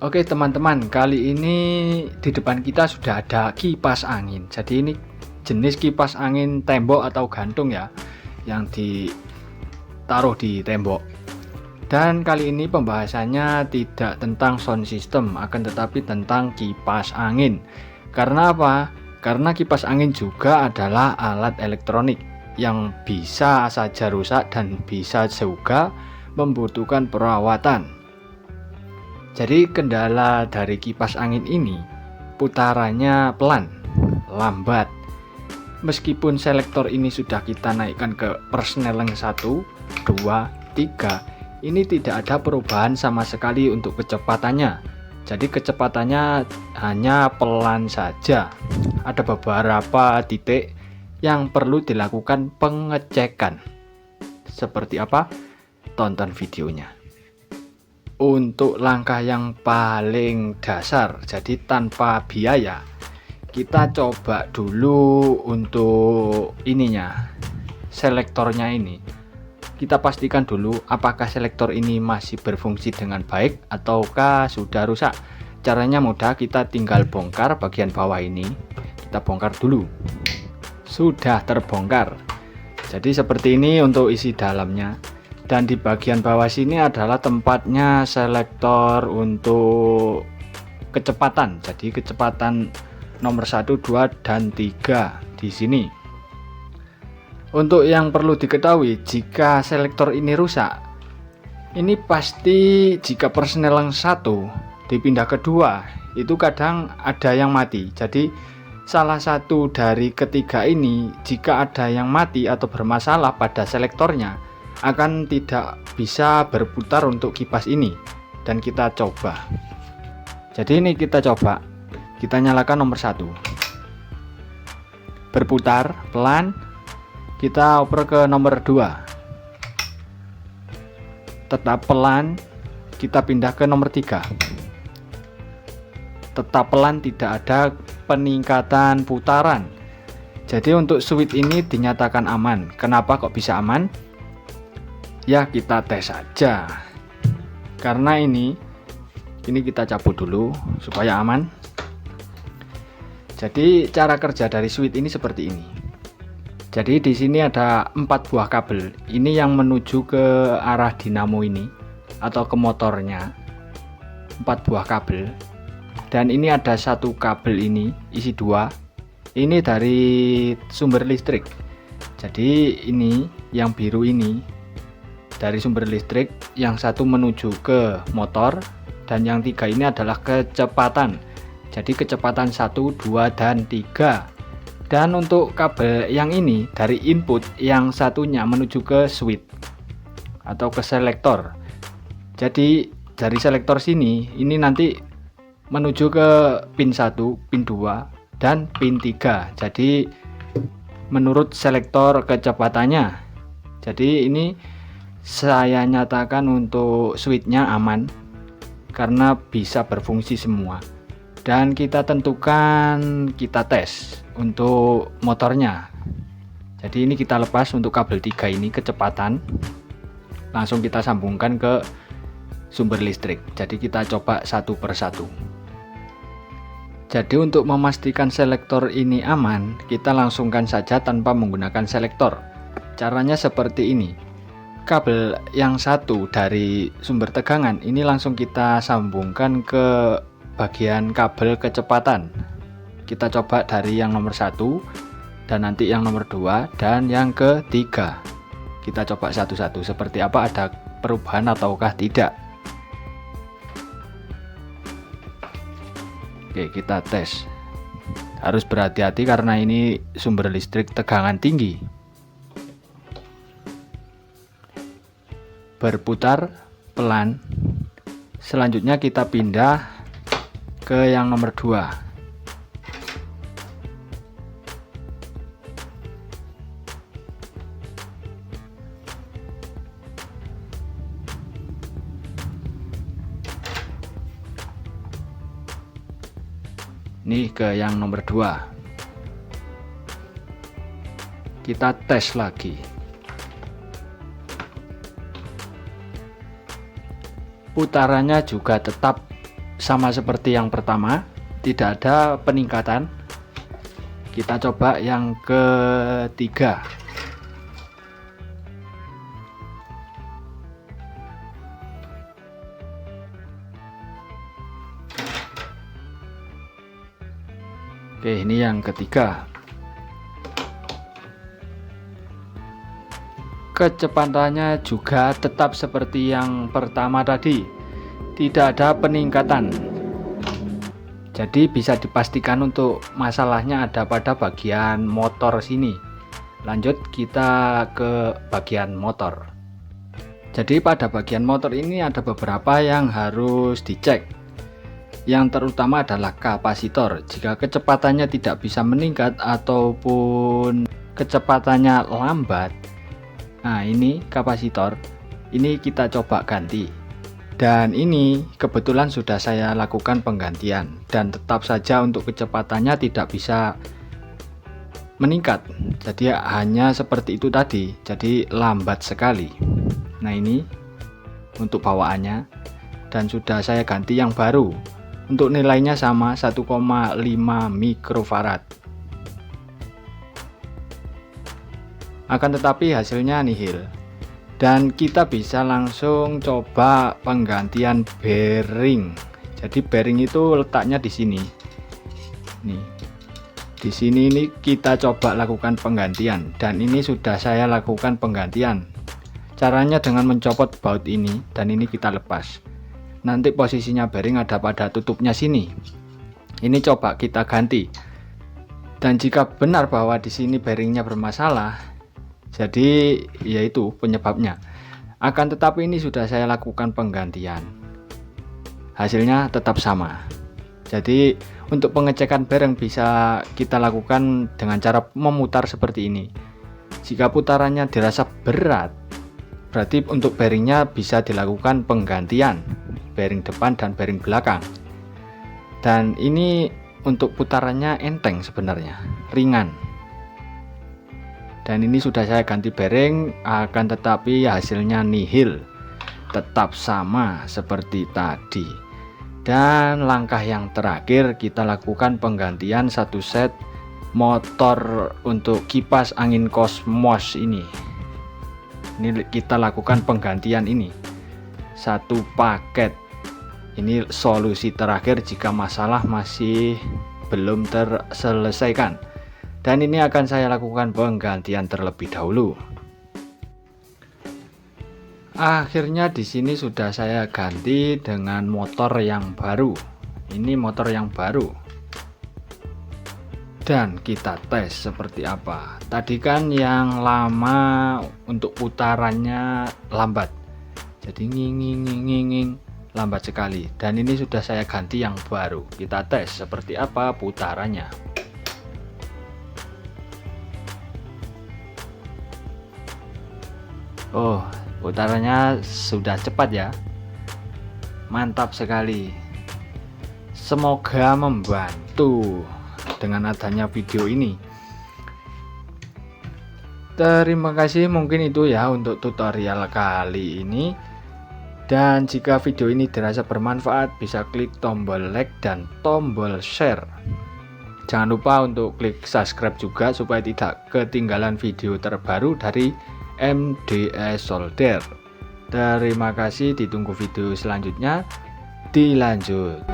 Oke teman-teman, kali ini di depan kita sudah ada kipas angin. Jadi ini jenis kipas angin tembok atau gantung ya, yang ditaruh di tembok. Dan kali ini pembahasannya tidak tentang sound system, akan tetapi tentang kipas angin. Karena apa? Karena kipas angin juga adalah alat elektronik yang bisa saja rusak dan bisa juga membutuhkan perawatan. Jadi kendala dari kipas angin ini putarannya pelan, lambat. Meskipun selektor ini sudah kita naikkan ke persneleng 1, 2, 3, ini tidak ada perubahan sama sekali untuk kecepatannya. Jadi kecepatannya hanya pelan saja. Ada beberapa titik yang perlu dilakukan pengecekan. Seperti apa? Tonton videonya. Untuk langkah yang paling dasar, jadi tanpa biaya, kita coba dulu untuk ininya, selektornya ini. Kita pastikan dulu apakah selektor ini masih berfungsi dengan baik ataukah sudah rusak. Caranya mudah, kita tinggal bongkar bagian bawah ini. Kita bongkar dulu. Sudah terbongkar. Jadi seperti ini untuk isi dalamnya. Dan di bagian bawah sini adalah tempatnya selektor untuk kecepatan. Jadi kecepatan nomor 1, 2, dan 3 di sini. Untuk yang perlu diketahui, jika selektor ini rusak, ini pasti jika persneleng 1 dipindah ke 2, itu kadang ada yang mati. Jadi salah satu dari ketiga ini, jika ada yang mati atau bermasalah pada selektornya, akan tidak bisa berputar untuk kipas ini. Dan kita coba. Jadi ini kita coba, kita nyalakan nomor 1, berputar pelan. Kita oper ke nomor 2, tetap pelan. Kita pindah ke nomor 3, tetap pelan, tidak ada peningkatan putaran. Jadi untuk switch ini dinyatakan aman. Kenapa kok bisa aman? Ya kita tes saja. Karena ini kita cabut dulu supaya aman. Jadi cara kerja dari switch ini seperti ini. Jadi di sini ada 4 buah kabel. Ini yang menuju ke arah dinamo ini atau ke motornya. 4 buah kabel. Dan ini ada satu kabel ini isi 2. Ini dari sumber listrik. Jadi ini yang biru ini dari sumber listrik, yang satu menuju ke motor, dan yang 3 ini adalah kecepatan. Jadi kecepatan 1, 2, dan 3. Dan untuk kabel yang ini dari input, yang satunya menuju ke switch atau ke selektor. Jadi dari selektor sini ini nanti menuju ke pin 1, pin 2, dan pin 3. Jadi menurut selektor kecepatannya. Jadi ini saya nyatakan untuk switchnya aman karena bisa berfungsi semua. Dan kita tentukan, kita tes untuk motornya. Jadi ini kita lepas untuk kabel 3 ini kecepatan, langsung kita sambungkan ke sumber listrik. Jadi kita coba satu per satu. Jadi untuk memastikan selektor ini aman, kita langsungkan saja tanpa menggunakan selektor. Caranya seperti ini. Kabel yang satu dari sumber tegangan ini langsung kita sambungkan ke bagian kabel kecepatan. Kita coba dari yang nomor 1, dan nanti yang nomor 2, dan yang ketiga. Kita coba satu-satu seperti apa, ada perubahan ataukah tidak. Oke, kita tes. Harus berhati-hati karena ini sumber listrik tegangan tinggi. Berputar pelan. Selanjutnya kita pindah ke yang nomor 2. Ini ke yang nomor 2. Kita tes lagi. Putarannya juga tetap sama seperti yang pertama, tidak ada peningkatan. Kita coba yang ketiga. Oke, ini yang ketiga. Kecepatannya juga tetap seperti yang pertama tadi, tidak ada peningkatan. Jadi bisa dipastikan untuk masalahnya ada pada bagian motor sini. Lanjut kita ke bagian motor. Jadi pada bagian motor ini ada beberapa yang harus dicek. Yang terutama adalah kapasitor. Jika kecepatannya tidak bisa meningkat ataupun kecepatannya lambat, nah ini kapasitor, ini kita coba ganti. Dan ini kebetulan sudah saya lakukan penggantian, dan tetap saja untuk kecepatannya tidak bisa meningkat. Jadi hanya seperti itu tadi, jadi lambat sekali. Nah ini untuk bawaannya, dan sudah saya ganti yang baru. Untuk nilainya sama 1,5 mikrofarad. Akan tetapi hasilnya nihil. Dan kita bisa langsung coba penggantian bearing. Jadi bearing itu letaknya di sini. Nih. Di sini ini kita coba lakukan penggantian, dan ini sudah saya lakukan penggantian. Caranya dengan mencopot baut ini, dan ini kita lepas. Nanti posisinya bearing ada pada tutupnya sini. Ini coba kita ganti. Dan jika benar bahwa di sini bearingnya bermasalah, jadi yaitu penyebabnya. Akan tetapi ini sudah saya lakukan penggantian. Hasilnya tetap sama. Jadi untuk pengecekan bearing bisa kita lakukan dengan cara memutar seperti ini. Jika putarannya dirasa berat, berarti untuk bearingnya bisa dilakukan penggantian. Bearing depan dan bearing belakang. Dan ini untuk putarannya enteng sebenarnya, ringan. Dan ini sudah saya ganti bearing, akan tetapi hasilnya nihil, tetap sama seperti tadi. Dan langkah yang terakhir kita lakukan penggantian satu set motor untuk kipas angin Cosmos ini. Ini kita lakukan penggantian ini satu paket. Ini solusi terakhir jika masalah masih belum terselesaikan. Dan ini akan saya lakukan penggantian terlebih dahulu. Akhirnya di sini sudah saya ganti dengan motor yang baru. Ini motor yang baru. Dan kita tes seperti apa. Tadi kan yang lama untuk putarannya lambat. Jadi nging lambat sekali. Dan ini sudah saya ganti yang baru. Kita tes seperti apa putarannya. Oh, putarannya sudah cepat ya. Mantap sekali. Semoga membantu dengan adanya video ini. Terima kasih, mungkin itu ya untuk tutorial kali ini. Dan jika video ini dirasa bermanfaat, bisa klik tombol like dan tombol share. Jangan lupa untuk klik subscribe juga supaya tidak ketinggalan video terbaru dari MDS Solder. Terima kasih, ditunggu video selanjutnya. Dilanjut.